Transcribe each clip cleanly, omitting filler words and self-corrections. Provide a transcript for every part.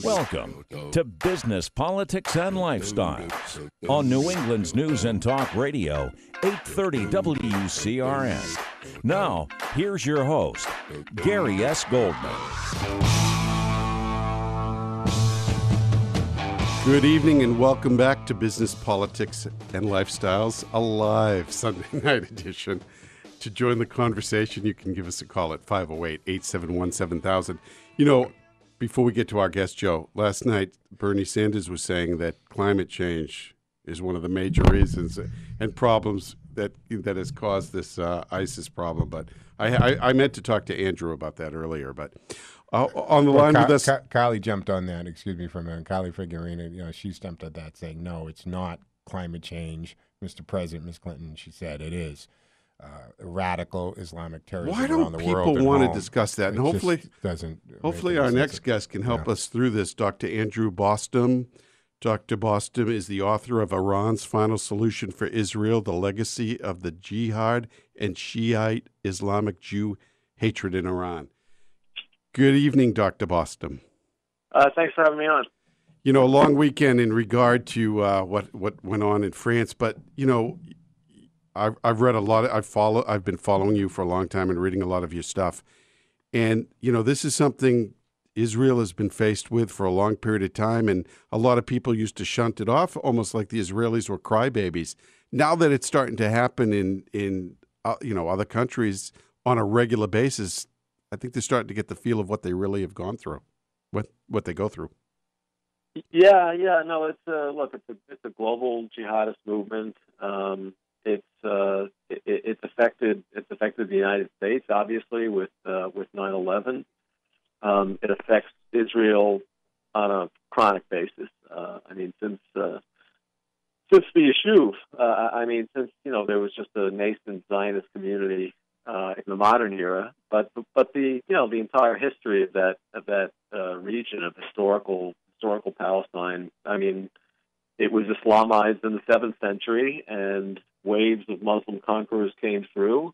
Welcome to Business, Politics, and Lifestyles on New England's News and Talk Radio, 830 WCRN. Now, here's your host, Gary S. Goldman. Good evening and welcome back to Business, Politics, and Lifestyles, a live Sunday night edition. To join the conversation, you can give us a call at 508-871-7000. You know, before we get to our guest, Joe, last night Bernie Sanders was saying that climate change is one of the major reasons and problems that has caused this ISIS problem. But I meant to talk to Andrew about that earlier. But on the line with us, Kylie jumped on that. Excuse me for a minute. Kylie Figueroa, she jumped at that, saying, "No, it's not climate change, Mr. President, Ms. Clinton." She said it is. Radical Islamic terrorism why around don't the world. people want to discuss that? And hopefully our next guest can help us through this. Dr. Andrew Bostom. Dr. Bostom is the author of Iran's Final Solution for Israel, The Legacy of the Jihad and Shiite Islamic Jew Hatred in Iran. Good evening, Dr. Bostom. Thanks for having me on. You know, a long weekend in regard to what went on in France, but, you know, I've read a lot. I've been following you for a long time and reading a lot of your stuff, and you know this is something Israel has been faced with for a long period of time, and a lot of people used to shunt it off, almost like the Israelis were crybabies. Now that it's starting to happen in other countries on a regular basis, I think they're starting to get the feel of what they really have gone through, what they go through. Yeah, no, it's a global jihadist movement. It's affected the United States, obviously, with 9/11. It affects Israel on a chronic basis. Since the Yishuv, since there was just a nascent Zionist community in the modern era, but the entire history of that region of historical Palestine. It was Islamized in the 7th century, and waves of Muslim conquerors came through.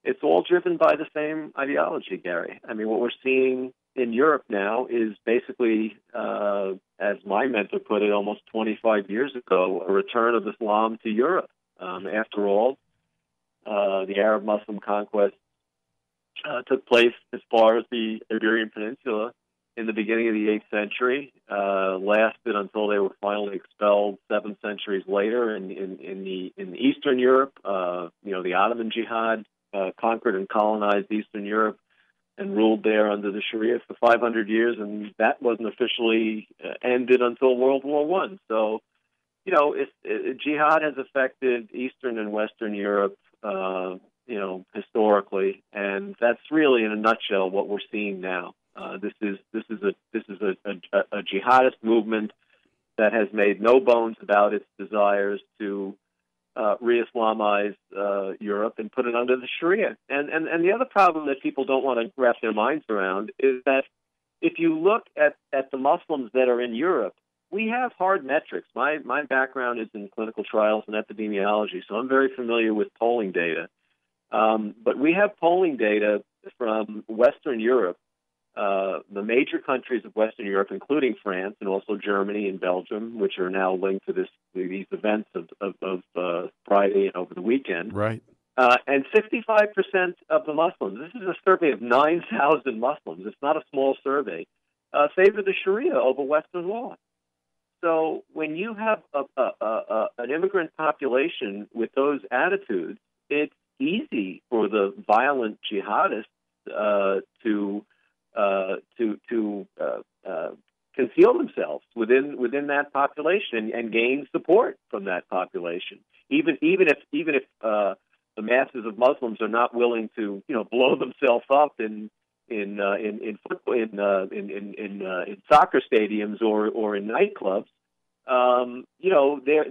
It's all driven by the same ideology, Gary. What we're seeing in Europe now is basically, as my mentor put it almost 25 years ago, a return of Islam to Europe. After all, the Arab-Muslim conquest took place as far as the Iberian Peninsula in the beginning of the 8th century, lasted until they were finally expelled 7 centuries later in Eastern Europe. The Ottoman Jihad conquered and colonized Eastern Europe and ruled there under the Sharia for 500 years, and that wasn't officially ended until World War I. So, jihad has affected Eastern and Western Europe, historically, and that's really, in a nutshell, what we're seeing now. This is a jihadist movement that has made no bones about its desires to re-Islamize Europe and put it under the Sharia. And the other problem that people don't want to wrap their minds around is that if you look at the Muslims that are in Europe, we have hard metrics. My background is in clinical trials and epidemiology, so I'm very familiar with polling data. But we have polling data from Western Europe, the major countries of Western Europe, including France and also Germany and Belgium, which are now linked to these events of Friday and over the weekend. Right. And 65% of the Muslims, this is a survey of 9,000 Muslims, it's not a small survey, favor the Sharia over Western law. So when you have an immigrant population with those attitudes, it's easy for the violent jihadists to conceal themselves within that population and gain support from that population. Even if the masses of Muslims are not willing to blow themselves up in soccer stadiums or in nightclubs,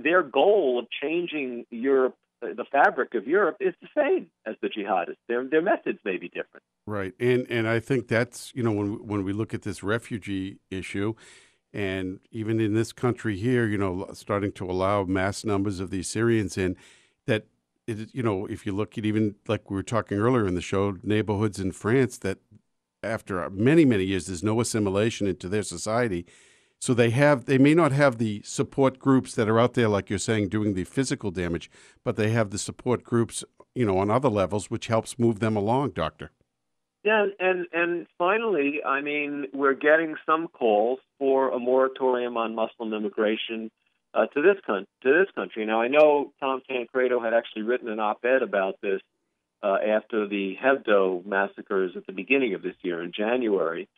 their goal of changing Europe, the fabric of Europe, is the same as the jihadists. Their methods may be different. Right, and I think that's when we look at this refugee issue, and even in this country here, starting to allow mass numbers of these Syrians in, that if you look at even like we were talking earlier in the show, neighborhoods in France that after many, many years, there's no assimilation into their society. So they may not have the support groups that are out there, like you're saying, doing the physical damage, but they have the support groups, on other levels, which helps move them along, Doctor. Yeah, and finally, I mean, we're getting some calls for a moratorium on Muslim immigration to this country. Now, I know Tom Tancredo had actually written an op-ed about this after the Hebdo massacres at the beginning of this year in January.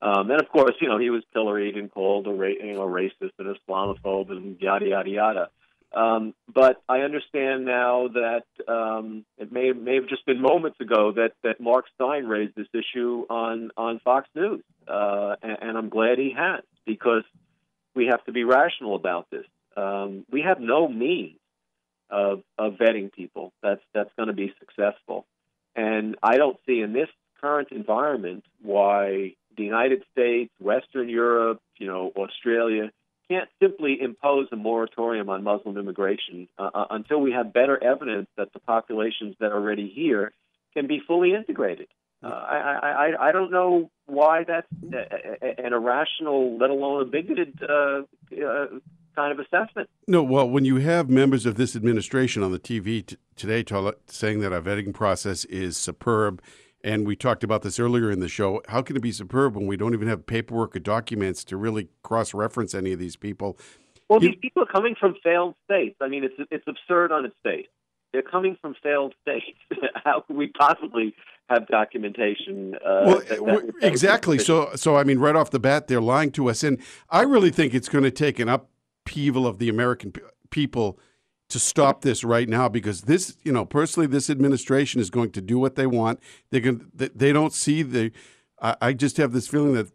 And of course, he was pilloried and called a racist and Islamophobe and yada yada yada. But I understand now that it may have just been moments ago that Mark Stein raised this issue on Fox News, and I'm glad he has, because we have to be rational about this. We have no means of vetting people that's going to be successful, and I don't see in this current environment why the United States, Western Europe, Australia can't simply impose a moratorium on Muslim immigration until we have better evidence that the populations that are already here can be fully integrated. I don't know why that's an irrational, let alone a bigoted kind of assessment. No, well, when you have members of this administration on the TV today saying that our vetting process is superb, and we talked about this earlier in the show, how can it be superb when we don't even have paperwork or documents to really cross-reference any of these people? Well, these people are coming from failed states. I mean, it's absurd on its face. They're coming from failed states. How could we possibly have documentation? Exactly. So I mean, right off the bat, they're lying to us. And I really think it's going to take an upheaval of the American people to stop this right now, because this, personally, this administration is going to do what they want. They don't see I just have this feeling that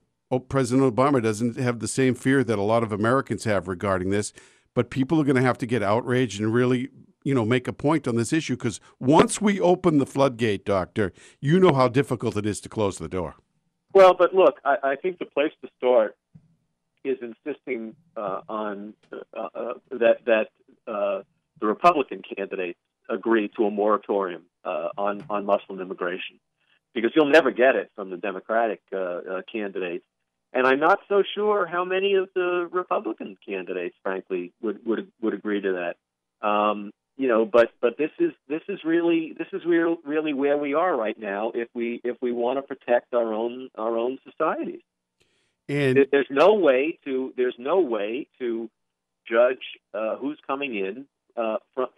President Obama doesn't have the same fear that a lot of Americans have regarding this, but people are going to have to get outraged and really, make a point on this issue, because once we open the floodgate, Doctor, you know how difficult it is to close the door. Well, but look, I think the place to start is insisting on that the Republican candidates agree to a moratorium on Muslim immigration, because you'll never get it from the Democratic candidates. And I'm not so sure how many of the Republican candidates, frankly, would agree to that. But this is really where we are right now if we want to protect our own societies. And there's no way to judge who's coming in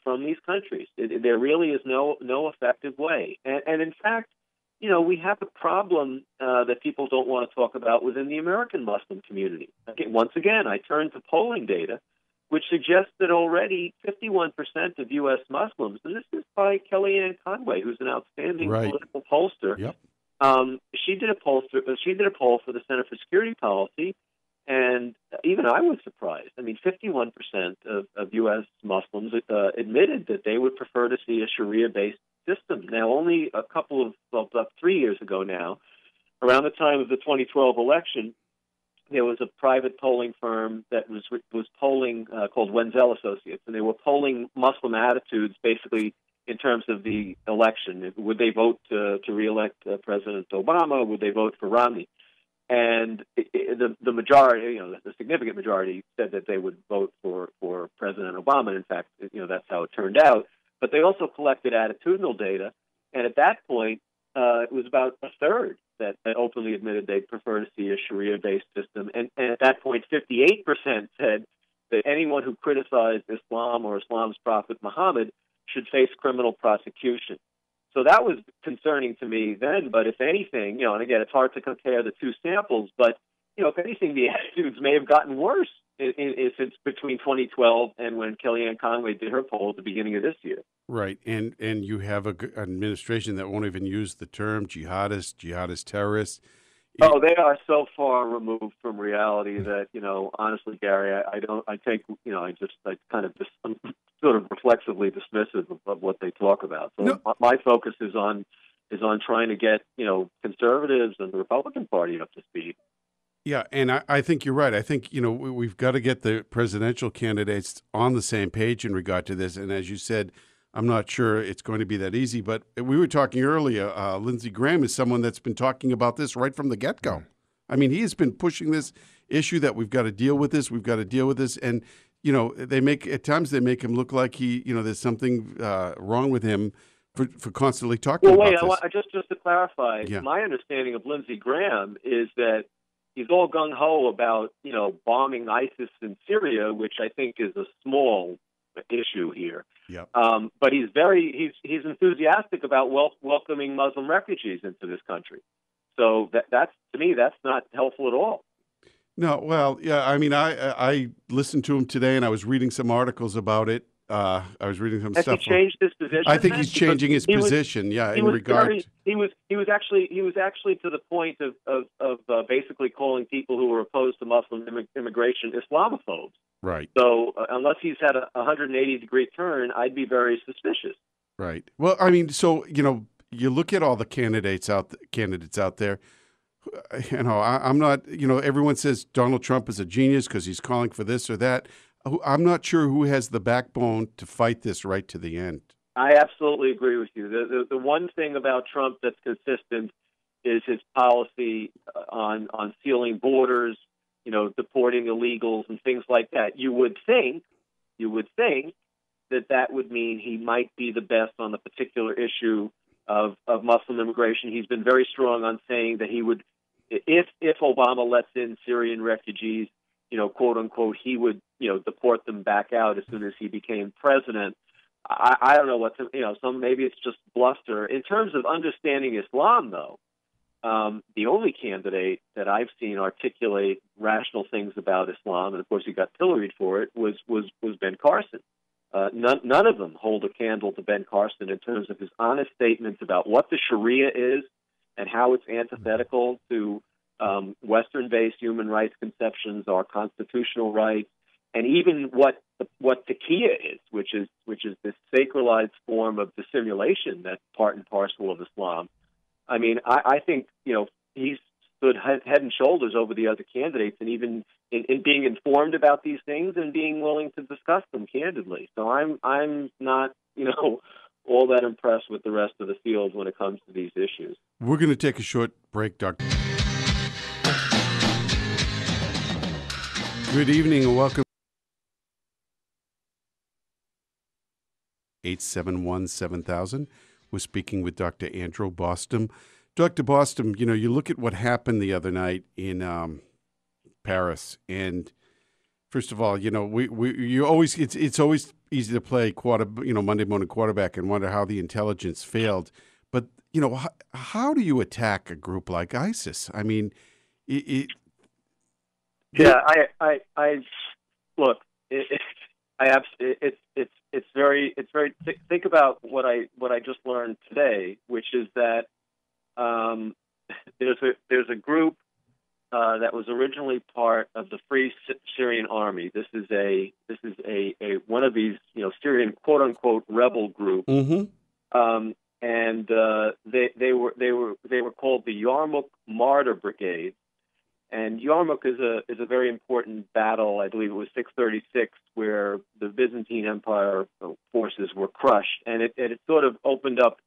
from these countries. There really is no effective way. And in fact, we have a problem that people don't want to talk about within the American Muslim community. Once again, I turn to polling data, which suggests that already 51% of U.S. Muslims, and this is by Kellyanne Conway, who's an outstanding political pollster. Yep. She did a poll for the Center for Security Policy, and even I was surprised. I mean, 51% of U.S. Muslims admitted that they would prefer to see a Sharia-based system. Now, only about 3 years ago now, around the time of the 2012 election, there was a private polling firm that was polling called Wenzel Associates, and they were polling Muslim attitudes basically in terms of the election. Would they vote to re-elect President Obama? Would they vote for Romney? And the majority, the significant majority, said that they would vote for President Obama. In fact, that's how it turned out. But they also collected attitudinal data, and at that point, it was about a third that openly admitted they'd prefer to see a Sharia-based system. And at that point, 58% said that anyone who criticized Islam or Islam's prophet Muhammad should face criminal prosecution. So that was concerning to me then. But if anything, and again, it's hard to compare the two samples, but, if anything, the attitudes may have gotten worse since between 2012 and when Kellyanne Conway did her poll at the beginning of this year. Right. And you have an administration that won't even use the term jihadist terrorists. Oh, they are so far removed from reality that, honestly, Gary, I I'm sort of reflexively dismissive of what they talk about. So my focus is on trying to get, conservatives and the Republican Party up to speed. Yeah, and I think you're right. I think, we've got to get the presidential candidates on the same page in regard to this. And as you said, I'm not sure it's going to be that easy. But we were talking earlier, Lindsey Graham is someone that's been talking about this right from the get-go. I mean, he has been pushing this issue that we've got to deal with this, and at times they make him look like there's something wrong with him for constantly talking about this. Just to clarify, my understanding of Lindsey Graham is that he's all gung-ho about, bombing ISIS in Syria, which I think is a small issue here. Yep. But he's enthusiastic about welcoming Muslim refugees into this country. So that's to me, that's not helpful at all. No, well, yeah. I mean, I listened to him today, and I was reading some articles about it. I was reading some stuff. Has he changed his position? I think he's changing his position. He was actually to the point of basically calling people who were opposed to Muslim immigration Islamophobes. Right. So unless he's had a 180-degree turn, I'd be very suspicious. Right. Well, I mean, so you look at all the candidates out there. I'm not. Everyone says Donald Trump is a genius because he's calling for this or that. I'm not sure who has the backbone to fight this right to the end. I absolutely agree with you. The one thing about Trump that's consistent is his policy on sealing borders, deporting illegals and things like that. You would think that would mean he might be the best on the particular issue of Muslim immigration. He's been very strong on saying that he would, if Obama lets in Syrian refugees, quote unquote, he would, deport them back out as soon as he became president. I don't know maybe it's just bluster. In terms of understanding Islam, though, the only candidate that I've seen articulate rational things about Islam, and of course he got pilloried for it, was Ben Carson. None of them hold a candle to Ben Carson in terms of his honest statements about what the Sharia is and how it's antithetical to Western-based human rights conceptions, our constitutional rights, and even what taqiyya is, which is this sacralized form of dissimulation that's part and parcel of Islam. I mean, I think he's stood head and shoulders over the other candidates, and even in being informed about these things and being willing to discuss them candidly. So I'm not all that impressed with the rest of the field when it comes to these issues. We're going to take a short break, Doctor. Good evening and welcome. 871-7000. We're speaking with Dr. Andrew Bostom. Dr. Bostom, you look at what happened the other night in Paris, and first of all, it's always easy to play Monday morning quarterback and wonder how the intelligence failed. But how do you attack a group like ISIS? I mean, look. It's very. Think about what I just learned today, which is that there's a group that was originally part of the Free Syrian Army. This is a one of these Syrian quote unquote rebel groups, and they were called the Yarmouk Martyr Brigade. And Yarmouk is a very important battle. I believe it was 636, where the Byzantine Empire forces were crushed, and it sort of opened up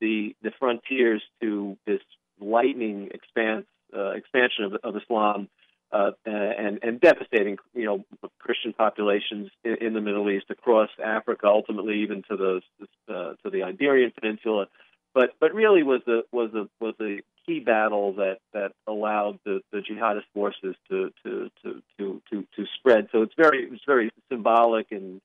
the frontiers to this lightning expansion of Islam and devastating Christian populations in the Middle East, across Africa, ultimately even to the Iberian Peninsula. But really was the key battle that allowed the jihadist forces to spread. So it's very symbolic and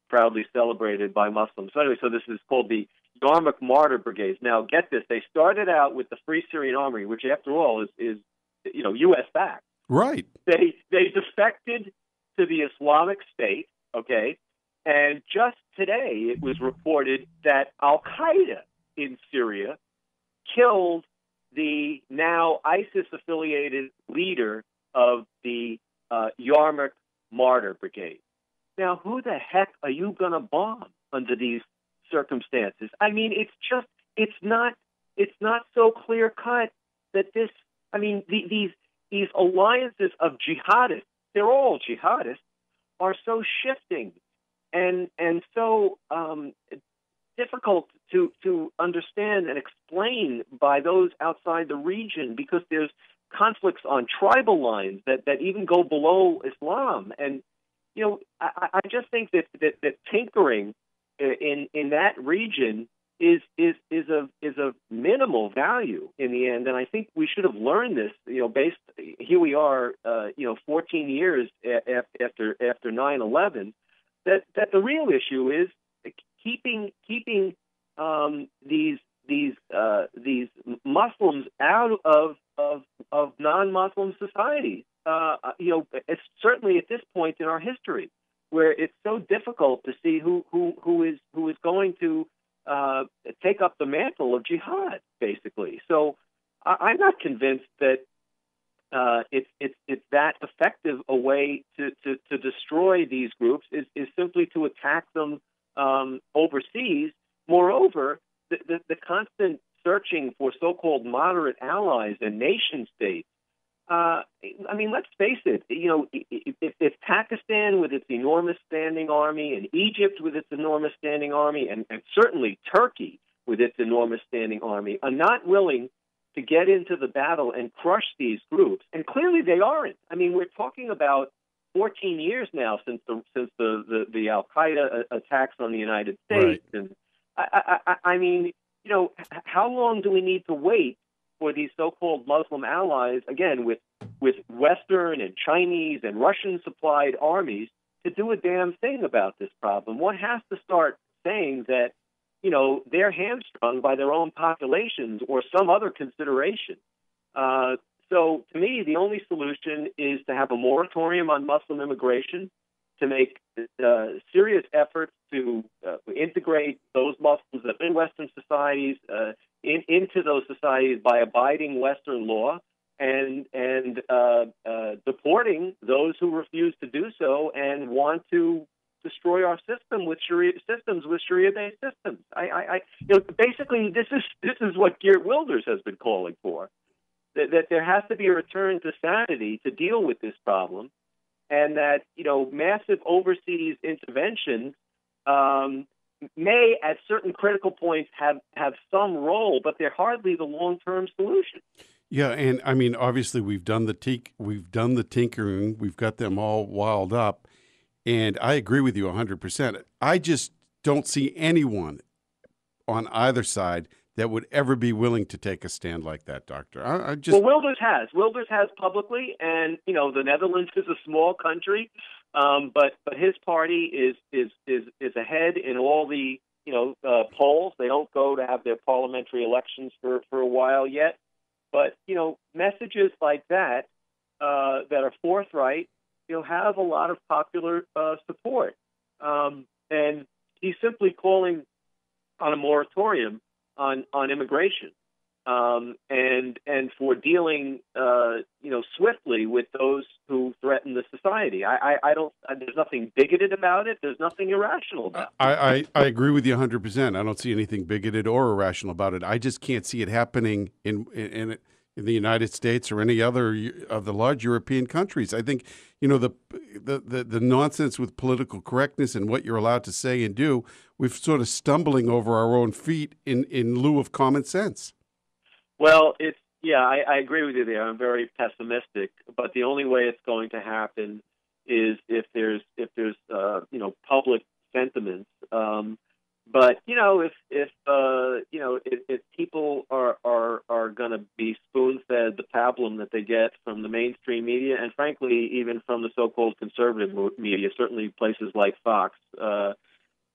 proudly celebrated by Muslims. So anyway, this is called the Yarmouk Martyr Brigades. Now, get this: they started out with the Free Syrian Army, which, after all, is U.S. backed. Right. They defected to the Islamic State. Okay, and just today it was reported that Al Qaeda in Syria killed the now ISIS-affiliated leader of the Yarmouk Martyr Brigade. Now, who the heck are you going to bomb under these circumstances? I mean, it's not so clear cut that this. I mean, these alliances of jihadists, they're all jihadists, are so shifting and so difficult to understand and explain by those outside the region because there's conflicts on tribal lines that even go below Islam. And I just think that tinkering in that region is of minimal value in the end. And I think we should have learned this. Here we are, 14 years after 9/11. That the real issue is keeping these Muslims out of non-Muslim societies. It's certainly at this point in our history where it's so difficult to see who is going to take up the mantle of jihad, basically. So I'm not convinced that it's that effective a way to destroy these groups is simply to attack them overseas. Moreover, the constant searching for so-called moderate allies and nation states. Let's face it. If Pakistan with its enormous standing army, and Egypt with its enormous standing army, and certainly Turkey with its enormous standing army, are not willing to get into the battle and crush these groups, and clearly they aren't. We're talking about 14 years now since the Al Qaeda attacks on the United States, right. And how long do we need to wait for these so-called Muslim allies, again with Western and Chinese and Russian supplied armies, to do a damn thing about this problem? One has to start saying that they're hamstrung by their own populations or some other consideration. So to me, the only solution is to have a moratorium on Muslim immigration, to make serious efforts to integrate those Muslims that are in Western societies into those societies by abiding Western law, and deporting those who refuse to do so and want to destroy our system with Sharia-based systems. Basically, this is what Geert Wilders has been calling for. That there has to be a return to sanity to deal with this problem, and that massive overseas interventions may, at certain critical points, have some role, but they're hardly the long-term solution. Yeah, and obviously we've done the tinkering, we've got them all wild up, and I agree with you 100%. I just don't see anyone on either side that would ever be willing to take a stand like that, Doctor. Well, Wilders has publicly, and the Netherlands is a small country, but his party is ahead in all the polls. They don't go to have their parliamentary elections for a while yet, but messages like that that are forthright, have a lot of popular support, and he's simply calling on a moratorium on immigration, and for dealing swiftly with those who threaten the society. I don't. There's nothing bigoted about it. There's nothing irrational about it. I agree with you 100%. I don't see anything bigoted or irrational about it. I just can't see it happening in the United States or any other of the large European countries. I think the nonsense with political correctness and what you're allowed to say and do, we're sort of stumbling over our own feet in lieu of common sense. Well, I agree with you there. I'm very pessimistic, but the only way it's going to happen is if there's public sentiments. But if people are going to be spoon-fed the pablum that they get from the mainstream media, and frankly even from the so-called conservative media, certainly places like Fox,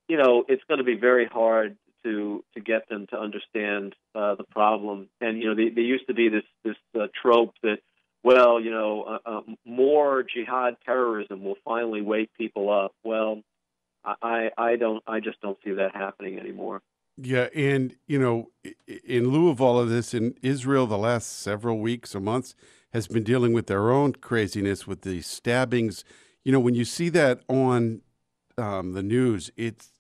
it's going to be very hard to get them to understand the problem. And there used to be this trope that, more jihad terrorism will finally wake people up. Well, I just don't see that happening anymore. Yeah, and in lieu of all of this, in Israel, the last several weeks or months has been dealing with their own craziness with the stabbings. When you see that on the news, it's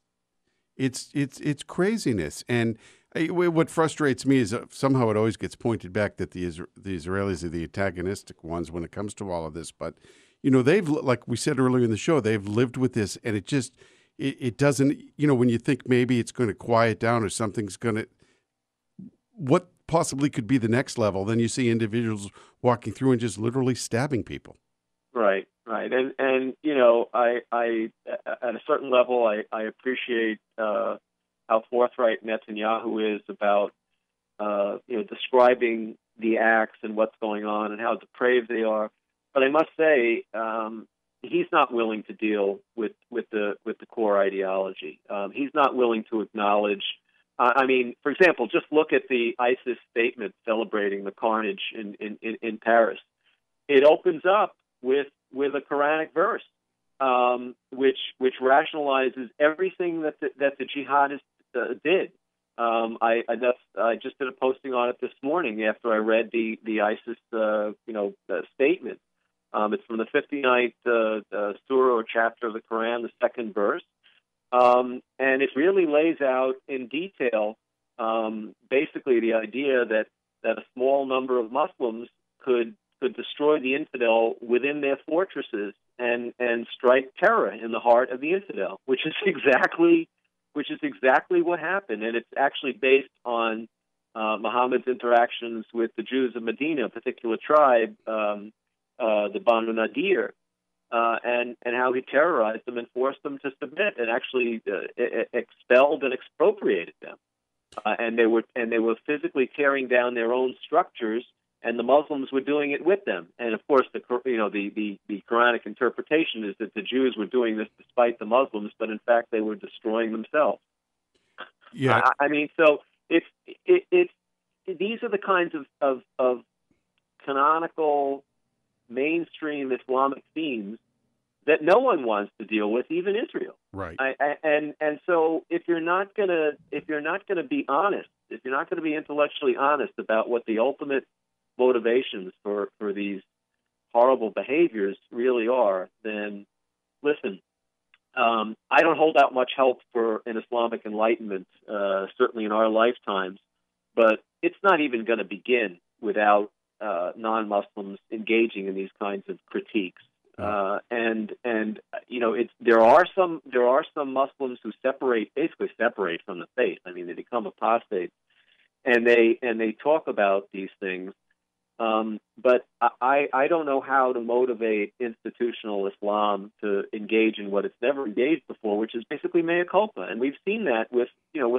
craziness. And what frustrates me is somehow it always gets pointed back that the Israelis are the antagonistic ones when it comes to all of this. But they've, like we said earlier in the show, they've lived with this, and it doesn't, when you think maybe it's going to quiet down or something's going to, what possibly could be the next level, then you see individuals walking through and just literally stabbing people. Right. And I at a certain level, I appreciate how forthright Netanyahu is about, describing the acts and what's going on and how depraved they are. But I must say, he's not willing to deal with the core ideology. He's not willing to acknowledge. For example, just look at the ISIS statement celebrating the carnage in Paris. It opens up with a Quranic verse, which rationalizes everything that the jihadists did. I just did a posting on it this morning after I read the ISIS statement. It's from the 59th surah or chapter of the Quran, the second verse, and it really lays out in detail basically the idea that a small number of Muslims could destroy the infidel within their fortresses and strike terror in the heart of the infidel, which is exactly what happened. And it's actually based on Muhammad's interactions with the Jews of Medina, a particular tribe, the Banu Nadir, and how he terrorized them and forced them to submit and actually expelled and expropriated them. And they were physically tearing down their own structures, and the Muslims were doing it with them. And of course, the Quranic interpretation is that the Jews were doing this despite the Muslims, but in fact they were destroying themselves. Yeah, so it's these are the kinds of canonical mainstream Islamic themes that no one wants to deal with, even Israel. Right. And so if you're not gonna be honest, if you're not going to be intellectually honest about what the ultimate motivations for these horrible behaviors really are, then listen, I don't hold out much hope for an Islamic enlightenment, certainly in our lifetimes, but it's not even going to begin without non-Muslims engaging in these kinds of critiques. There are some Muslims who basically separate from the faith. I mean, they become apostates, and they talk about these things. But I don't know how to motivate institutional Islam to engage in what it's never engaged before, which is basically mea culpa. And we've seen that with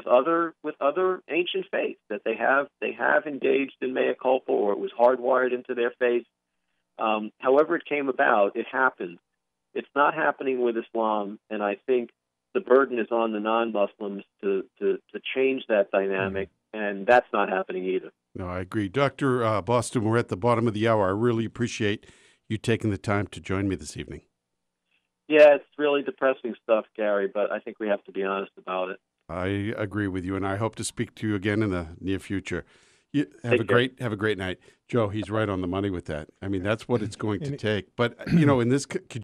other ancient faiths, that they have engaged in mea culpa, or it was hardwired into their faith. However it came about, it happened. It's not happening with Islam, and I think the burden is on the non-Muslims to change that dynamic, and that's not happening either. No, I agree. Dr. Bostom, we're at the bottom of the hour. I really appreciate you taking the time to join me this evening. Yeah, it's really depressing stuff, Gary, but I think we have to be honest about it. I agree with you, and I hope to speak to you again in the near future. Have a great night. Joe, he's right on the money with that. I mean, that's what it's going to take. But, in this, could